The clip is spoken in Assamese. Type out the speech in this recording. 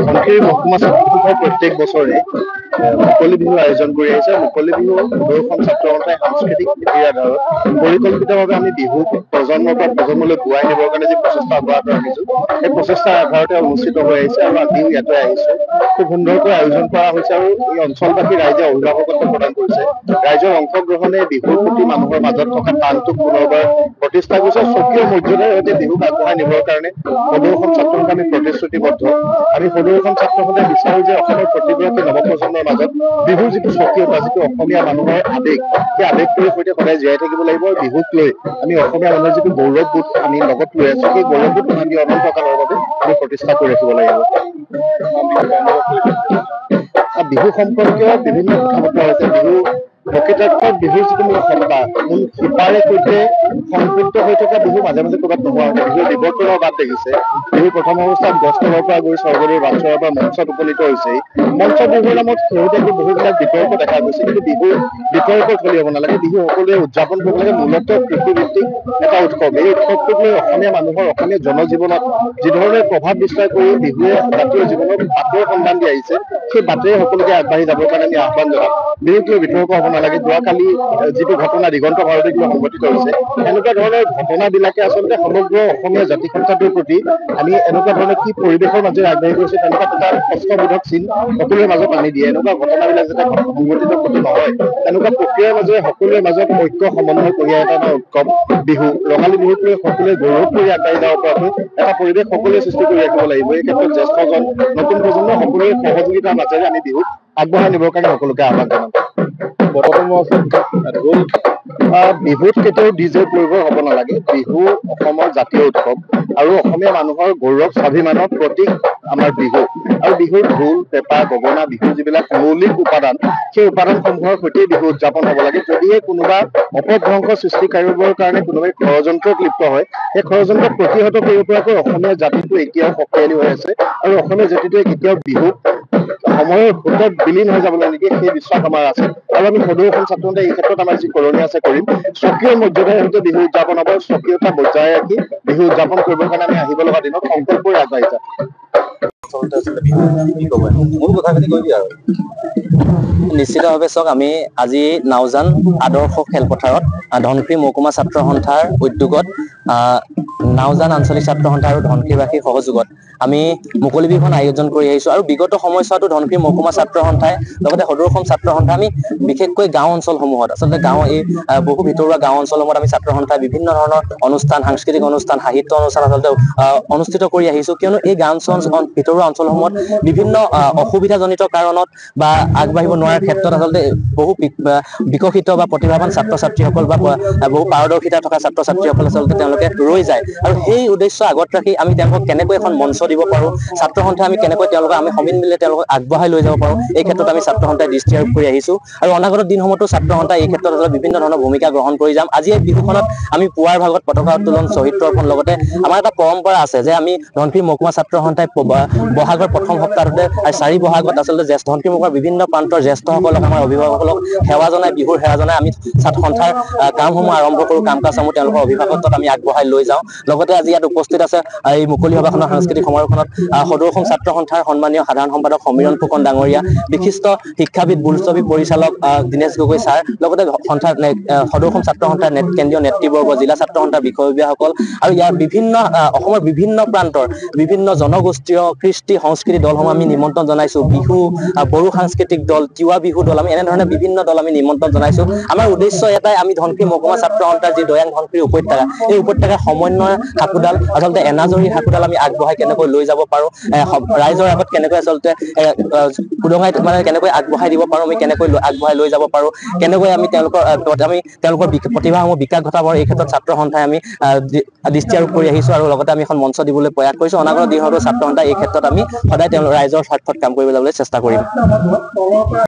ধনশিৰি মহকুমা ছাত্ৰসন্থাই প্ৰত্যেক বছৰে মুকলি বিহু আয়োজন কৰি আহিছে। মুকলি বিহু সদৌ ছাত্ৰ সন্থাই সাংস্কৃতিক নীতিৰ আধাৰত পৰিকল্পিতভাৱে আমি বিহু প্ৰজন্মৰ পৰা প্ৰজন্মলৈ বোৱাই নিবৰ কাৰণে যি প্ৰচেষ্টা অব্যাহত ৰাখিছোঁ, সেই প্ৰচেষ্টাৰ আধাৰতে অনুষ্ঠিত হৈ আহিছে আৰু আমিও ইয়াতে আহিছোঁ। খুব সুন্দৰকৈ আয়োজন কৰা হৈছে আৰু এই অঞ্চলবাসী ৰাইজে অভিভাৱকত্ব প্ৰদান কৰিছে। ৰাইজৰ অংশগ্ৰহণে বিহুৰ প্ৰতি মানুহৰ মাজত থকা টানটোক পুনৰবাৰ প্ৰতিষ্ঠা কৰিছে। স্বকীয় মৰ্যাদাৰ সৈতে বিহুক আগবঢ়াই নিবৰ কাৰণে সদৌ অসম ছাত্ৰ সন্থা আমি প্ৰতিশ্ৰুতিবদ্ধ। আমি সদৌ অসম ছাত্ৰ সন্থাই বিচাৰো যে অসমৰ প্ৰতিগৰাকী নৱপ্ৰজন্মৰ মাজত বিহুৰ যিটো স্বকীয়তা, যিটো অসমীয়া মানুহৰ আৱেগ, সেই আৱেগটোৰ সৈতে সদায় জীয়াই থাকিব লাগিব। বিহুক লৈ আমি অসমীয়া মানুহৰ যিটো গৌৰৱবোধ আমি লগত লৈ আছো, সেই গৌৰৱবোধ আমি অনন্তকালৰ বাবে আমি প্ৰতিষ্ঠা কৰি ৰাখিব লাগিব। বিহু সম্পৰ্কীয় বিভিন্ন কথা বতৰা হৈছে। বিহু প্ৰকৃতাৰ্থত বিহুৰ যিটো মূল সত্তা, মূল শিপাৰে সৈতে সম্পৃক্ত হৈ থকা বিহু মাজে মাজে ক'ৰবাত নোহোৱা হৈছে। বিহুৰ বিৱৰ্তনৰ বাট দেখিছে। বিহু প্ৰথম অৱস্থাত গছতলৰ পৰা গৈ স্বৰ্গদেউৰ বাটচৰাৰ পৰা মঞ্চত উপনীত হৈছে। মঞ্চ বিহুৰ নামত শেহতীয়াকৈ বহুবিলাক বিতৰ্ক দেখা গৈছে, কিন্তু বিহু বিতৰ্ক থলী হ'ব নালাগে। বিহু সকলোৱে উদযাপন কৰিব লাগে। মূলতঃ কৃষিভিত্তিক এটা উৎসৱ। এই উৎসৱটোক লৈ অসমীয়া মানুহৰ, অসমীয়া জনজীৱনত যি ধৰণে প্ৰভাৱ বিস্তাৰ কৰি বিহুৱে জাতীয় জীৱনত বাটৰ সন্ধান দি আহিছে, সেই বাটেৰে সকলোকে আগবাঢ়ি যাবৰ কাৰণে আমি আহ্বান জনাম। বিহুক লৈ বিতৰ্ক হ'ব নালাগে। যোৱাকালি যিটো ঘটনা দিগন্ত ভাৰতীক লৈ সংঘটিত হৈছে, এনেকুৱা ধৰণৰ ঘটনাবিলাকে আচলতে সমগ্ৰ অসমীয়া জাতি সত্তাটোৰ প্ৰতি আমি এনেকুৱা ধৰণৰ কি পৰিৱেশৰ মাজেৰে আগবাঢ়ি গৈছে, তেনেকুৱা এটা স্পষ্টবোধক চিন সকলোৰে মাজত আনি দিয়ে। এনেকুৱা ঘটনাবিলাক যাতে সংঘটিত প্ৰতি নহয়, এনেকুৱা প্ৰক্ৰিয়াৰ মাজেৰে সকলোৰে মাজত ঐক্য সমন্বয় কঢ়িয়াই এটা উৎসৱ বিহু, ৰঙালী বিহুক লৈ সকলোৱে গৌৰৱ কৰি আগবাঢ়ি যাব পৰাকৈ এটা পৰিৱেশ সকলোৱে সৃষ্টি কৰি ৰাখিব লাগিব। এই ক্ষেত্ৰত জ্যেষ্ঠজন, নতুন প্ৰজন্ম সকলোৰে সহযোগিতাৰ মাজেৰে আমি বিহুক আগবঢ়াই নিবৰ কাৰণে সকলোকে আহ্বান জনাম। বিহুত কেতিয়াও ডিজে প্ৰয়োগ হ'ব নালাগে। বিহু অসমৰ জাতীয় উৎসৱ আৰু অসমীয়া মানুহৰ গৌৰৱ স্বাভিমানৰ প্ৰতীক আমাৰ বিহু। আৰু বিহুৰ ঢোল, পেঁপা, গগনা, বিহুৰ যিবিলাক মৌলিক উপাদান, সেই উপাদানসমূহৰ সৈতেই বিহু উদযাপন হ'ব লাগে। যদিহে কোনোবা অপভ্ৰংশ সৃষ্টি কৰিবৰ কাৰণে কোনোবাই ষড়যন্ত্ৰত লিপ্ত হয়, সেই ষড়যন্ত্ৰক প্ৰতিহত কৰিব পৰাকৈ অসমীয়া জাতিটো এতিয়াও শক্তিশালী হৈ আছে আৰু অসমীয়া জাতিটোৱে কেতিয়াও বিহুক সময়ৰ সোঁতত বিলীন হৈ যাবলৈ নিদিয়ে, সেই বিশ্বাস আমাৰ আছে। আৰু আমি সদৌ অসম ছাত্ৰ সন্থাই এই ক্ষেত্ৰত আমাৰ যি কৰণী আছে কৰিম। স্বকীয় মৰ্যাদাৰ সৈতে বিহু উদযাপন হ'ব। স্বকীয়তা বজাই ৰাখি বিহু উদযাপন কৰিবৰ কাৰণে আমি আহিব লগা দিনত সংকল্প কৰি আগবাঢ়ি যাম। নিশ্চিতভাৱে চাওক, আমি আজি নাওজান আদৰ্শ খেলপথাৰত ধনশিৰি মহকুমা ছাত্ৰ সন্থাৰ উদ্যোগত নাওজান আঞ্চলিক ছাত্ৰ সন্থা আৰু ধনশিৰিবাসীৰ সহযোগত আমি মুকলি বিহুখন আয়োজন কৰি আহিছো। আৰু বিগত সময়ছোৱাতো ধনশিৰি মহকুমা ছাত্ৰ সন্থাই লগতে সদৌ অসম ছাত্ৰ সন্থা আমি বিশেষকৈ গাঁও অঞ্চলসমূহত, আচলতে এই বহু ভিতৰুৱা গাঁও অঞ্চলসমূহত আমি ছাত্ৰ সন্থাই বিভিন্ন ধৰণৰ অনুষ্ঠান, সাংস্কৃতিক অনুষ্ঠান, সাহিত্য অনুষ্ঠান আচলতে অনুষ্ঠিত কৰি আহিছো। কিয়নো এই গাঁও অঞ্চল ভিতৰুৱা অঞ্চলসমূহত বিভিন্ন অসুবিধাজনিত কাৰণত বা আগবাঢ়িব নোৱাৰাৰ ক্ষেত্ৰত আচলতে বহু বিকশিত বা প্ৰতিভাৱান ছাত্ৰ ছাত্ৰীসকল বা বহু পাৰদৰ্শিতা থকা ছাত্ৰ ছাত্ৰীসকল আচলতে তেওঁলোকে ৰৈ যায়। আৰু সেই উদ্দেশ্য আগত ৰাখি আমি তেওঁলোকক কেনেকৈ এখন মঞ্চ দিব পাৰোঁ, ছাত্ৰ সন্থাই আমি কেনেকৈ আমি সমিল মিলে তেওঁলোকক আগবঢ়াই লৈ যাব পাৰোঁ, এই ক্ষেত্ৰত আমি ছাত্ৰ সন্থাই দৃষ্টি আৰোপ কৰি আহিছোঁ। আৰু অনাগত দিনসমূহতো ছাত্ৰ সন্থাই এই ক্ষেত্ৰত বিভিন্ন ধৰণৰ ভূমিকা গ্ৰহণ কৰি যাম। আজি এই বিহুখনত আমি পুৱাৰ ভাগত পতাকা উত্তোলন, শ্বহীদ তৰ্পণ, লগতে আমাৰ এটা পৰম্পৰা আছে যে আমি ধনশিৰি মহকুমা ছাত্ৰ সন্থাই বহাগৰ প্ৰথম সপ্তাহতে 4 বহাগত আচলতে ধনশিৰি মহকুমাৰ বিভিন্ন প্ৰান্তৰ জ্যেষ্ঠসকলক, আমাৰ অভিভাৱকসকলক সেৱা জনাই, বিহুৰ সেৱা জনাই আমি ছাত্ৰ সন্থাৰ কামসমূহ আৰম্ভ কৰোঁ। কাম কাজসমূহ তেওঁলোকৰ অভিভাৱকত্বত আমি আগবঢ়াই লৈ যাওঁ। লগতে আজি ইয়াত উপস্থিত আছে এই মুকলি সভাখনৰ সাংস্কৃতিক সমাৰোহখনত সদৌ অসম ছাত্ৰ সন্থাৰ সন্মানীয় সাধাৰণ সম্পাদক সমীৰণ ফুকন ডাঙৰীয়া, বিশিষ্ট শিক্ষাবিদ, বোলছবি পৰিচালক দীনেশ গগৈ ছাৰ, লগতে সদৌ অসম ছাত্ৰ সন্থাৰ কেন্দ্ৰীয় নেতৃবৰ্গ, জিলা ছাত্ৰ সন্থাৰ বিষয়ববীয়াসকল আৰু ইয়াৰ অসমৰ বিভিন্ন প্ৰান্তৰ বিভিন্ন জনগোষ্ঠীয় কৃষ্টি সংস্কৃতি দলসমূহ আমি নিমন্ত্ৰণ জনাইছোঁ। বিহু, বড়ো সাংস্কৃতিক দল, তিৱা বিহু দল, আমি এনেধৰণে বিভিন্ন দল আমি নিমন্ত্ৰণ জনাইছোঁ। আমাৰ উদ্দেশ্য এটাই, আমি ধনশিৰি মহকুমা ছাত্ৰ সন্থাৰ যি দৈয়াং ধনশিৰি উপত্যকা, এই উপত্যকাৰ সমন্বয় সাঁকোডাল, আচলতে এনাজৰী সাঁকোডাল আমি আগবঢ়াই কেনেকৈ লৈ যাব পাৰোঁ, ৰাইজৰ আগত কেনেকৈ আচলতে উদঙাই কেনেকৈ আগবঢ়াই দিব পাৰোঁ, আমি কেনেকৈ আগবঢ়াই লৈ যাব পাৰোঁ, কেনেকৈ আমি তেওঁলোকৰ প্ৰতিভাসমূহ বিকাশ ঘটাব, এই ক্ষেত্ৰত ছাত্ৰ সন্থাই আমি দৃষ্টি আৰোপ কৰি আহিছোঁ। আৰু লগতে আমি এখন মঞ্চ দিবলৈ প্ৰয়াস কৰিছোঁ। অনাগত দিনতো ছাত্ৰ সন্থাই এই ক্ষেত্ৰত আমি সদায় ৰাইজৰ স্বাৰ্থত কাম কৰিবলৈ যাবলৈ চেষ্টা কৰিম।